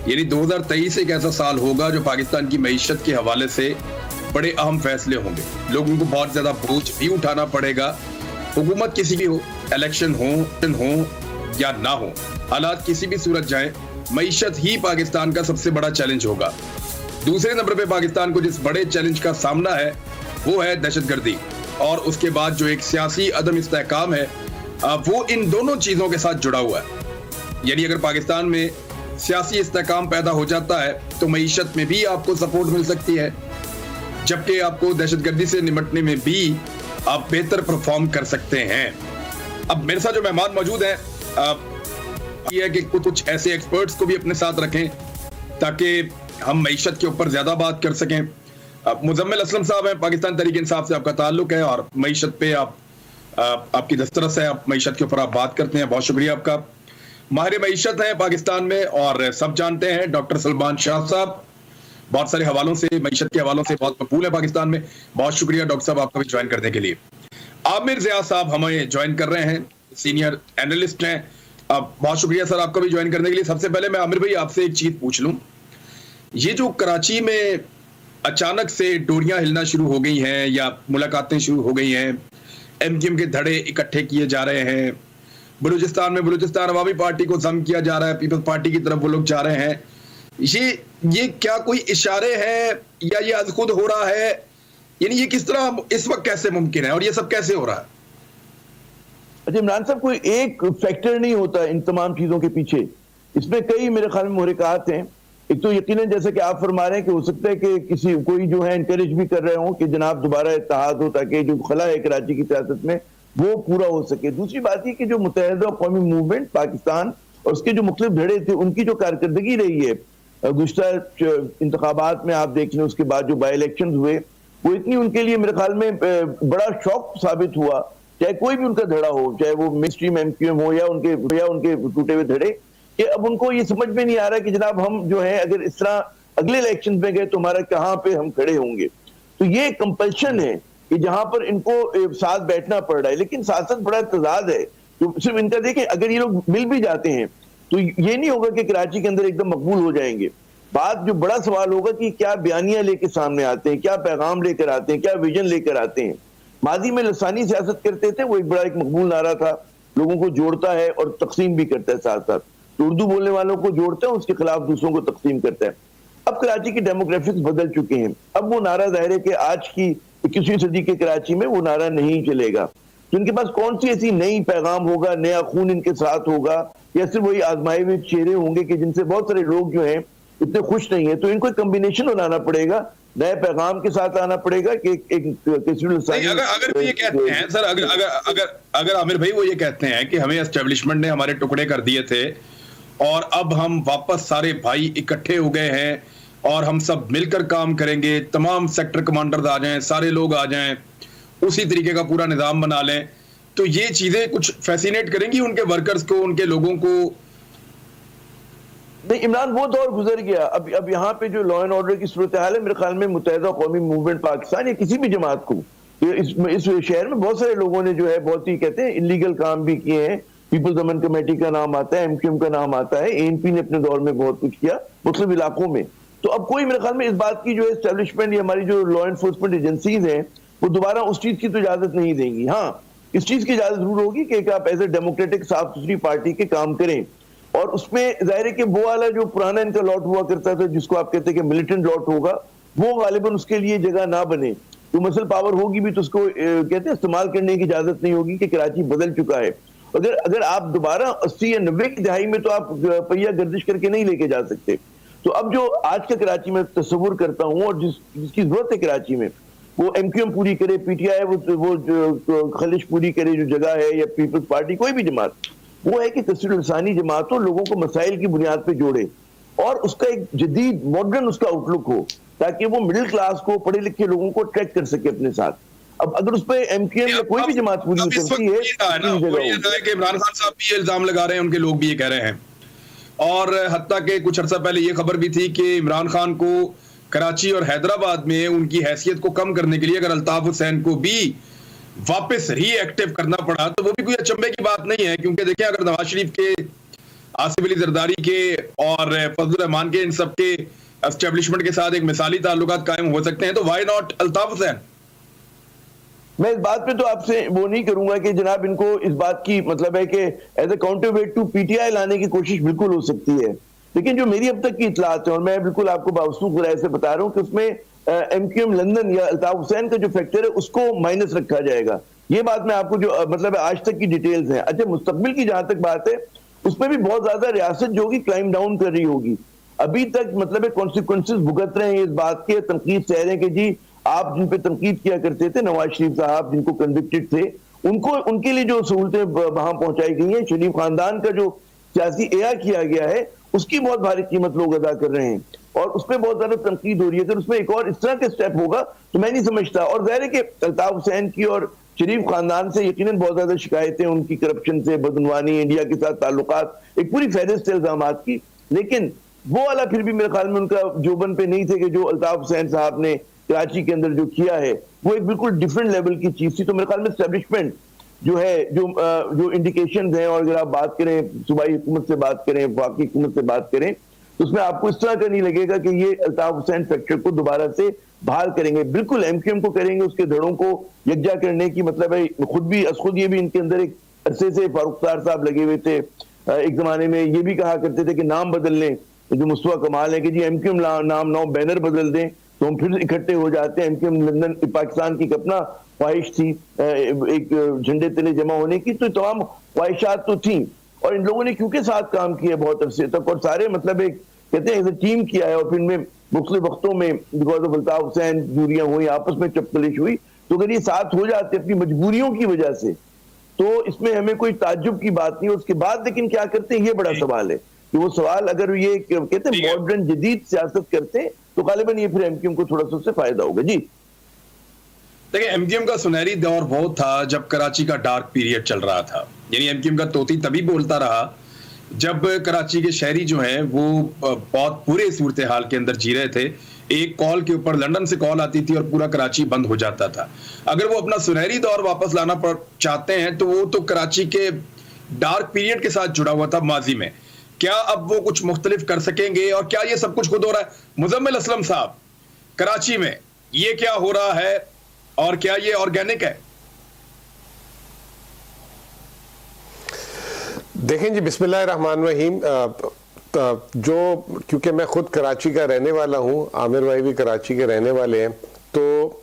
यानी 2023 एक ऐसा साल होगा जो पाकिस्तान की मईशत के हवाले से बड़े अहम फैसले होंगे। लोगों को बहुत ज्यादा बोझ भी उठाना पड़ेगा। हुकूमत किसी भी हो, इलेक्शन हो या ना हो, हालात किसी भी सूरत जाए, मईशत ही पाकिस्तान का सबसे बड़ा चैलेंज होगा। दूसरे नंबर पे पाकिस्तान को जिस बड़े चैलेंज का सामना है वो है दहशतगर्दी, और उसके बाद जो एक सियासी अदम इस्तेहकाम है वो इन दोनों चीजों के साथ जुड़ा हुआ है। यानी अगर पाकिस्तान में सियासी इस्तेहकाम पैदा हो जाता है तो मईशत में भी आपको सपोर्ट मिल सकती है, जबकि आपको दहशतगर्दी से निपटने में भी आप बेहतर परफॉर्म कर सकते हैं। अब मेरे साथ जो मेहमान मौजूद हैं, ये है कि कुछ ऐसे एक्सपर्ट्स को भी अपने साथ रखें ताकि हम मईशत के ऊपर ज्यादा बात कर सकें। मुजम्मिल असलम साहब हैं, पाकिस्तान तहरीक इंसाफ से आपका ताल्लुक है और मईशत पे आपकी दस्तरस है, आप मईशत के ऊपर आप बात करते हैं, बहुत शुक्रिया आपका। माहिर मईशत है पाकिस्तान में और सब जानते हैं डॉक्टर सलमान शाह साहब, बहुत सारे हवालों से, मईशत के हवालों से बहुत मकबूल है पाकिस्तान में, बहुत शुक्रिया डॉक्टर साहब आपका भी ज्वाइन करने के लिए। आमिर ज़िया साहब हमें ज्वाइन कर रहे हैं, सीनियर एनालिस्ट हैं, बहुत शुक्रिया सर आपका भी ज्वाइन करने के लिए। सबसे पहले मैं आमिर भाई आपसे एक चीज पूछ लूं, ये जो कराची में अचानक से डोरियां हिलना शुरू हो गई हैं या मुलाकातें शुरू हो गई हैं, एमक्यूएम के धड़े इकट्ठे किए जा रहे हैं, बलूचिस्तान में बलूचिस्तान अवामी पार्टी को जम किया जा रहा है, पीपल्स पार्टी की तरफ वो लोग जा रहे हैं, ये क्या कोई इशारे हैं या ये आज खुद हो रहा है? यानी ये किस तरह, इस वक्त कैसे मुमकिन है और ये सब कैसे हो रहा है? अच्छा इमरान साहब, कोई एक फैक्टर नहीं होता इन तमाम चीजों के पीछे, इसमें कई मेरे ख्याल में मुहरिकात हैं। एक तो यकीनन जैसे कि आप फरमा रहे हैं कि हो सकता है कि कोई जो है इंकरेज भी कर रहे हो कि जनाब दोबारा इत्तेहाद हो ताकि जो खला है कराची की सियासत में वो पूरा हो सके। दूसरी बात ये कि जो मुत्तहिदा कौमी मूवमेंट पाकिस्तान और उसके जो मुख्तलिफ धड़े थे उनकी जो कारकर्दगी रही है गुज़श्ता इंतखाबात में, आप देख लें उसके बाद जो बाई इलेक्शन हुए, वो इतनी उनके लिए मेरे ख्याल में बड़ा शौक साबित हुआ, चाहे कोई भी उनका धड़ा हो, चाहे वो मेन स्ट्रीम एमक्यूएम हो या उनके टूटे हुए धड़े, कि अब उनको ये समझ में नहीं आ रहा कि जनाब हम जो है अगर इस तरह अगले इलेक्शन में गए तो हमारा कहाँ पे हम खड़े होंगे। तो ये कंपल्शन है कि जहां पर इनको साथ बैठना पड़ रहा है, लेकिन साथ साथ बड़ा तजाद है। तो सिर्फ इनका देखें, अगर ये लोग मिल भी जाते हैं तो ये नहीं होगा कि कराची के अंदर एकदम मकबूल हो जाएंगे। बात जो बड़ा सवाल होगा कि क्या बयानियां लेके सामने आते हैं, क्या पैगाम लेकर आते हैं, क्या विजन लेकर आते हैं। मादी में लसानी सियासत करते थे, वो एक मकबूल नारा था, लोगों को जोड़ता है और तकसीम भी करता है, साथ साथ तो उर्दू बोलने वालों को जोड़ता है, उसके खिलाफ दूसरों को तकसीम करता है। अब कराची की डेमोग्राफिक्स बदल चुके हैं, अब वो नारा जाहिर है कि आज की 21वीं सदी के कराची में वो नारा नहीं चलेगा। तो इनके पास कौन सी ऐसी नई पैगाम होगा, नया खून इनके साथ होगा, या सिर्फ वही आजमाए हुए चेहरे होंगे कि जिनसे बहुत सारे लोग जो हैं इतने खुश नहीं है। तो इनको एक कम्बिनेशन बनाना पड़ेगा, नए पैगाम के साथ आना पड़ेगा कि अगर ये कहते हैं सर, अगर आमिर भाई वो ये कहते हैं कि हमें एस्टेब्लिशमेंट ने हमारे टुकड़े कर दिए थे और अब हम वापस सारे भाई इकट्ठे हो गए हैं और हम सब मिलकर काम करेंगे, तमाम सेक्टर कमांडर्स आ जाएं, सारे लोग आ जाएं, उसी तरीके का पूरा निजाम बना लें, तो ये चीजें कुछ फैसिनेट करेंगी उनके वर्कर्स को, उनके लोगों को? नहीं इमरान, वो दौर गुजर गया। अब यहाँ पे जो लॉ एंड ऑर्डर की सूरत हाल है, मेरे ख्याल में मुत्तहिदा कौमी मूवमेंट पाकिस्तान या किसी भी जमात को, इस शहर में बहुत सारे लोगों ने जो है बहुत ही कहते हैं इलीगल काम भी किए हैं। पीपल्स अमन कमेटी का नाम आता है, एमक्यूएम का नाम आता है, एएनपी ने अपने दौर में बहुत कुछ किया मुख्तलिफ इलाकों में। तो अब कोई मेरे ख्याल में इस बात की जो है एस्टेब्लिशमेंट या हमारी जो लॉ एनफोर्समेंट एजेंसीज हैं वो दोबारा उस चीज की तो इजाजत नहीं देंगी। हाँ, इस चीज की इजाजत जरूर होगी कि आप एज ए डेमोक्रेटिक साफ सुथरी पार्टी के काम करें, और उसमें जाहिर है कि वो वाला जो पुराना इनका लॉट हुआ करता था जिसको आप कहते हैं कि मिलिटेंट लॉट होगा, वो गालिबन उसके लिए जगह ना बने। तो मसल पावर होगी भी तो उसको कहते हैं इस्तेमाल करने की इजाजत नहीं होगी कि कराची बदल चुका है। अगर आप दोबारा 80 या 90 की दहाई में तो आप पहिया गर्दिश करके नहीं लेके जा सकते। तो अब जो आज का कराची में तस्वुर करता हूँ और जिसकी जरूरत है कराची में, वो एमक्यूएम पूरी करे, पीटीआई वो खलिश पूरी करे जो जगह है, या पीपल्स पार्टी कोई भी जमात, वो है कि तस्वीर लसानी जमातों लोगों को मसाइल की बुनियाद पे जोड़े और उसका एक जदीद मॉडर्न उसका आउटलुक हो, ताकि वो मिडिल क्लास को, पढ़े लिखे लोगों को ट्रैक कर सके अपने साथ। अब अगर उस पर एमक्यूएम या कोई भी जमात पूरी उतरती है, कि इमरान खान साहब भी इल्जाम लगा रहे हैं, उनके लोग भी ये कह रहे हैं, और हत्ता के कुछ अर्सा पहले ये खबर भी थी कि इमरान खान को कराची और हैदराबाद में उनकी हैसियत को कम करने के लिए अगर अल्ताफ हुसैन को भी वापस रीएक्टिव करना पड़ा तो वो भी कोई अचंभे की बात नहीं है, क्योंकि देखिए अगर नवाज शरीफ के आसिफ अली जरदारी के और फजलुर रहमान के, इन सब के एस्टेब्लिशमेंट के साथ एक मिसाली ताल्लुकात कायम हो सकते हैं, तो व्हाई नॉट अल्ताफ हुसैन? मैं इस बात पे तो आपसे वो नहीं करूंगा कि जनाब इनको इस बात की मतलब है कि as a counter weight to PTI लाने की कोशिश बिल्कुल हो सकती है, लेकिन जो मेरी अब तक की इतलात है और मैं बिल्कुल आपको बावसूख राय से बता रहा हूँ कि उसमें एमक्यूएम लंदन या अल्ताफ हुसैन का जो फैक्टर है उसको माइनस रखा जाएगा। ये बात मैं आपको जो मतलब आज तक की डिटेल्स हैं। अच्छा, मुस्तकबिल की जहां तक बात है उसमें भी बहुत ज्यादा रियासत जो होगी क्लाइम डाउन कर रही होगी। अभी तक मतलब कॉन्सिक्वेंसेस भुगत रहे हैं इस बात के, तनकीद सह रहे हैं कि जी आप जिन पे तनकीद किया करते थे, नवाज शरीफ साहब जिनको कन्विक्टेड थे, उनको उनके लिए जो सहूलतें वहां पहुंचाई गई हैं, शरीफ खानदान का जो सियासी एया किया गया है उसकी बहुत भारी कीमत लोग अदा कर रहे हैं और उस पर बहुत ज्यादा तनकीद हो रही है। अगर उसमें एक और इस तरह का स्टेप होगा तो मैं नहीं समझता। और जाहिर है कि अल्ताफ हुसैन की और शरीफ खानदान से यकीनन बहुत ज्यादा शिकायतें, उनकी करप्शन से, बदनवानी, इंडिया के साथ ताल्लुकात, एक पूरी फहरिस्त है इल्जामात की, लेकिन वो वाला फिर भी मेरे ख्याल में उनका जोबन पे नहीं थे कि जो अल्ताफ हुसैन साहब ने कराची के अंदर जो किया है वो एक बिल्कुल डिफरेंट लेवल की चीज थी। तो मेरे ख्याल में एस्टेब्लिशमेंट जो है, जो इंडिकेशन हैं, और अगर आप बात करें सूबाई हुकूमत से बात करें, वफाकी हुकूमत से बात करें, तो उसमें आपको इस तरह का नहीं लगेगा कि ये अल्ताफ हुसैन फैक्टर को दोबारा से बहाल करेंगे। बिल्कुल एमक्यूएम को करेंगे, उसके धड़ों को यकजा करने की मतलब है। खुद ये भी इनके अंदर एक अरसे से फारूक साहब लगे हुए थे, एक जमाने में ये भी कहा करते थे कि नाम बदल लें, जो मुस्तफा कमाल है कि जी एमक्यूएम नाम ना बैनर बदल दें तो हम फिर इकट्ठे हो जाते हैं। एमक्यूएम लंदन पाकिस्तान की अपना ख्वाहिश थी एक झंडे तले जमा होने की, तो तमाम ख्वाहिशात तो थी और इन लोगों ने क्योंकि साथ काम किया बहुत अरसे तक और सारे मतलब एक कहते हैं टीम किया है, और फिर में मुख्तलिफ वक्तों में बिकॉज ऑफ अल्ताफ हुसैन दूरियां हुई, आपस में चपकलिश हुई, तो अगर ये साथ हो जाते अपनी मजबूरियों की वजह से तो इसमें हमें कोई ताज्जुब की बात नहीं। उसके बाद लेकिन क्या करते हैं, ये बड़ा सवाल है कि वो सवाल अगर ये कहते हैं मॉडर्न जदीद सियासत करते हैं तो गालिबन ये फिर एमक्यूएम को थोड़ा सा उससे फायदा होगा। जी देखिए, एमक्यूएम का सुनहरी दौर वो था जब कराची का डार्क पीरियड चल रहा था, यानी एमक्यूएम का तोती तभी बोलता रहा जब कराची के शहरी जो हैं वो बहुत बुरे सूरत हाल के अंदर जी रहे थे। एक कॉल के ऊपर लंदन से कॉल आती थी और पूरा कराची बंद हो जाता था। अगर वो अपना सुनहरी दौर वापस लाना चाहते हैं तो वो तो कराची के डार्क पीरियड के साथ जुड़ा हुआ था माजी में। क्या अब वो कुछ मुख्तलिफ कर सकेंगे और क्या ये सब कुछ खुद हो रहा है? मुजम्मिल असलम साहब, कराची में ये क्या हो रहा है और क्या ये ऑर्गेनिक है? देखें जी, बिस्मिल्लाहिर्रहमानिर्रहीम। जो क्योंकि मैं खुद कराची का रहने वाला हूँ, आमिर भाई भी कराची के रहने वाले हैं, तो